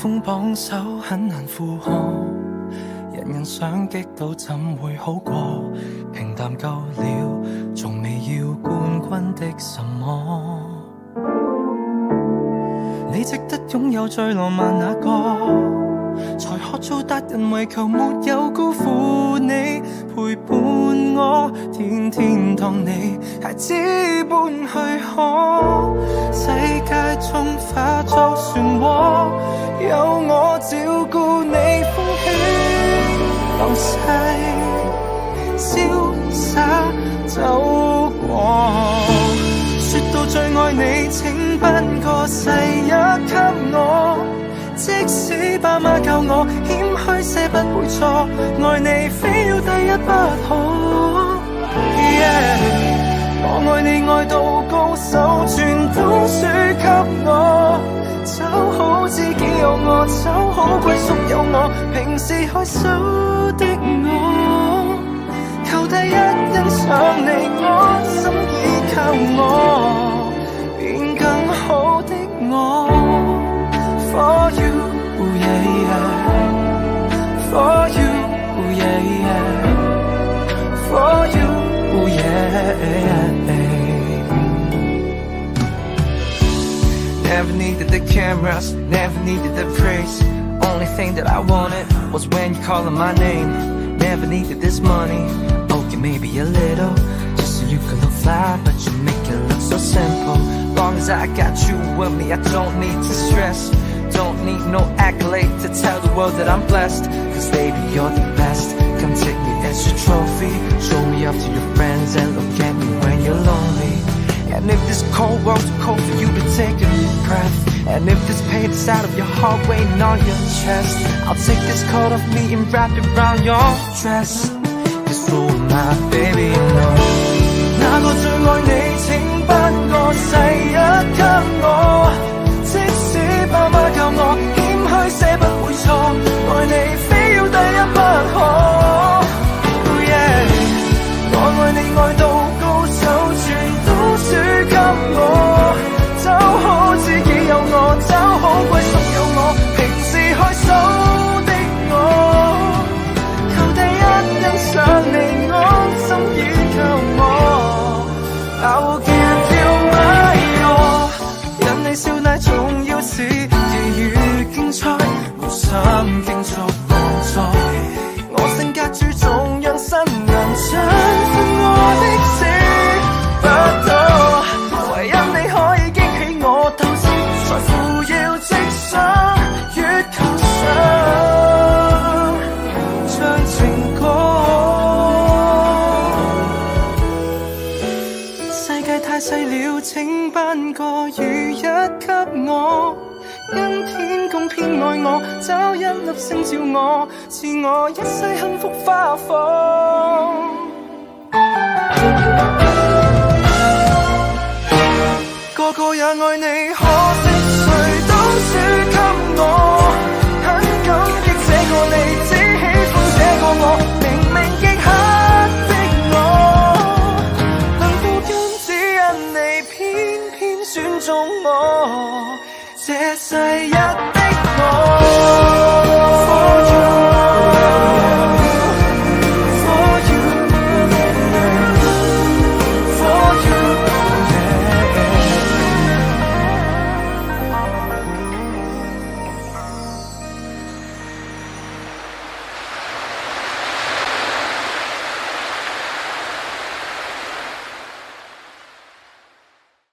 風綁手很難負荷，人人想擊倒怎會好過？平淡夠了，從未要冠軍的什麼。你值得擁有最浪漫那個，才學做達人，為求沒有辜負你，陪伴我，天天當你孩子般去可。世界中化作漩渦，有我照顧你，風起浪逝，瀟灑走過。說到最愛你，請頒個世一給我。即使爸媽教我謙虛些不會錯，愛你非要第一不可。我愛你愛到高手全都輸給我，找好知己有我，找好歸宿有我，平時害羞的我，求第一欣賞你，安心依靠我，變更好的我。For you, yeah, yeah. For you, yeah, yeah. For you, yeah. Never needed the cameras, never needed the praise. Only thing that I wanted was when you calling my name. Never needed this money, okay maybe a little, just so you can look fly, but you make it look so simple. Long as I got you with me, I don't need to stress. Don't need no accolade to tell the world that I'm blessed. Cause baby, you're the best. Come take me as your trophy. Show me up to your friends and look at me when you're lonely. And if this cold world's too cold for you to take a deep breath, and if this pain is out of your heart weighing on your chest, I'll take this coat off me and wrap it around your dress. Cause oh my baby, you know 那個最愛你請頒個世一給我，即使爸媽教我謙虛些不會錯，愛你非要第一不可。我愛你愛到高手全都輸給我，找好知己有我，找好歸宿有我，平時害羞的我，求第一欣賞你，安心依靠我。I will give you my all， 任你笑奶重要是奇遇競賽，無心競逐幫助。我性格注重讓新人親近我的事不多，唯因你可以激起我鬥志，財富要即上月球上唱情歌。世界太細了，請頒個如一給我，因天公偏愛我，找一粒星照我，賜我一世幸福花火。個個也愛你，可惜誰都輸給我，很感激這個你，只喜歡這個我，明明極黑的我，幸福因只因你偏偏選中我，這世一